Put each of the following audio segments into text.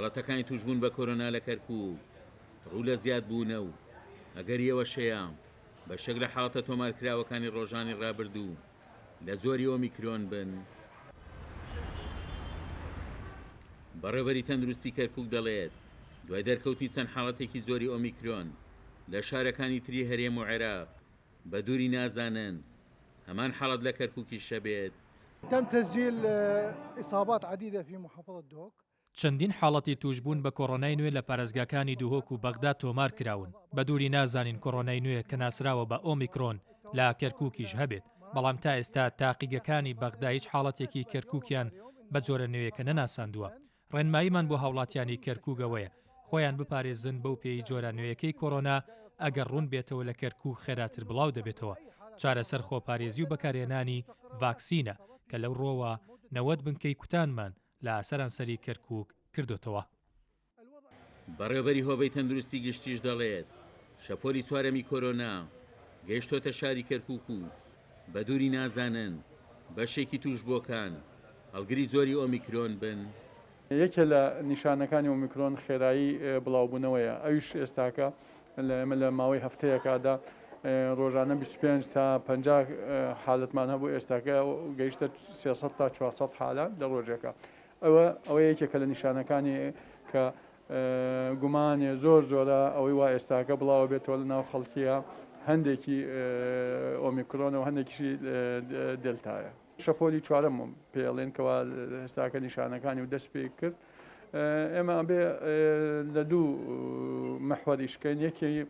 حاڵەتەکانی توشبوون بە کۆرۆنا لە کەرکووک ڕوو لە زیاد بوونە و ئەگەریەوە شەیە بە شەک لە حاڵەتە تۆمارکراوەکانی ڕۆژانی ڕابردوو لە زۆری ئۆمیکرۆن بن. بەڕێوەبەری تەندروستی کەرکووک دەڵێت دوای دەرکەوتنی چەند حاڵەتێکی زۆری ئۆمیکرۆن لە شارەکانی تری هەرێم و عێراق بە دووری نازانن هەمان حاڵەت لە کەرکووکی شەبێت. تم تسجيل إصابات عديدة في محافظة دوهوك. چەندین حاڵەتی توشبوون بە کۆڕۆنای نوێ لە پارێزگاکانی دوهۆک و بەغداد تۆمار کراون. بە دووری نازانین کۆڕۆنای نوێ کە ناسراوە بە ئۆمیکرۆن لە کەرکووکیش هەبێت، بەڵام تا ئێستا تاقیگەکانی بەغدا هیچ حاڵەتێکی کەرکووکیان بە جۆرە نوێیەکە نەناساندووە. ڕێنماییمان بۆ هاوڵاتیانی کەرکووگەوەیە خۆیان بپارێزن بەو پێی جۆرە نوێیەکەی کۆڕۆنا ئەگەر ڕوون بێتەوە لە کەرکووک خێراتر بڵاو دەبێتەوە. چارەسەر خۆپارێزی و بەکارهێنانی ڤاکسینە کە لەو ڕۆوە 90 بنکەی کوتانمان لە سەرانسەری کەرکووک کردوتەوە. بەڕێوەبەری هۆبەی تەندروستی گشتیش دەڵێت شەپۆلی چوارەمی کۆرۆنا گەیشتۆتە شاری کەرکووک و بە دووری نازانن بەشێکی توشبۆکان هەڵگری زۆری ئۆمیکرۆن بن. یەکێ لە نیشانەکانی ئۆمیکرۆن خێرایی بڵاوبوونەوەیە. ئەویش ئێستاکە لە ماوەی هەفتەیەکادا ڕۆژانە 25 تا 50 حالتمان هەبوو، ئێستاکە گەیشتە 300 تا 400 حالات لە ڕۆژێکە. ئەوە یەکێکە لە نیشانەکانی کە گومانێ زۆر زۆرە ئەوەی وا ئێستاکە بڵاو بێتەوە لە ناو خەڵکیە هەندێکی ئۆمیکرۆن و هەندێکیشی دلتایە. شەپۆلی چوارەم پێڵێن کەوا ئێستاکە نیشانەکانی و دەست پێ کرد. ئێمە بێ لە دوو مەحوەریشکەین، یەکی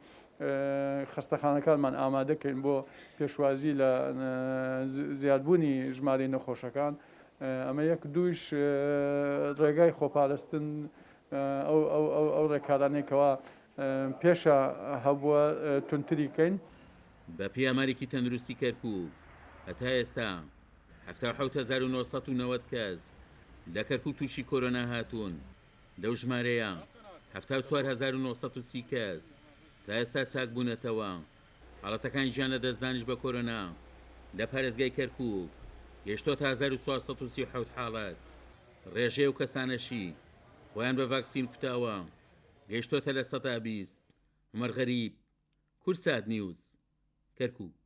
خستەخانەکانمان ئامادەکەین بۆ پێشوازی لە زیادبوونی ژمارەی نەخۆشەکان. ئەمە یەک دووش ڕێگای خۆپاراستن ئەو ڕێکارانێکەوە پێشە هەبووە تونتریکەین. بە پێیامارێکی تەندروستی کەرکووک هەتا ئێستا 1990 کەس لە کەرکووک تووشی کۆرۆنا هاتوون. لەو ژمارەیە 74930 کەس تا ئێستا چاک بوونەتەوە. حاڵەتەکانی ژیان لە دەستدانیش بە کۆرۆنا لە پارێزگای کەرکووک گەیشتۆتە 1437 حاڵەت. ڕێژەی و کەسانەشی خۆیان بە ڤاکسین کوتاوە گەیشتۆتە لە 120. عومەر غەریب، کورسات نیوز، کەرکووک.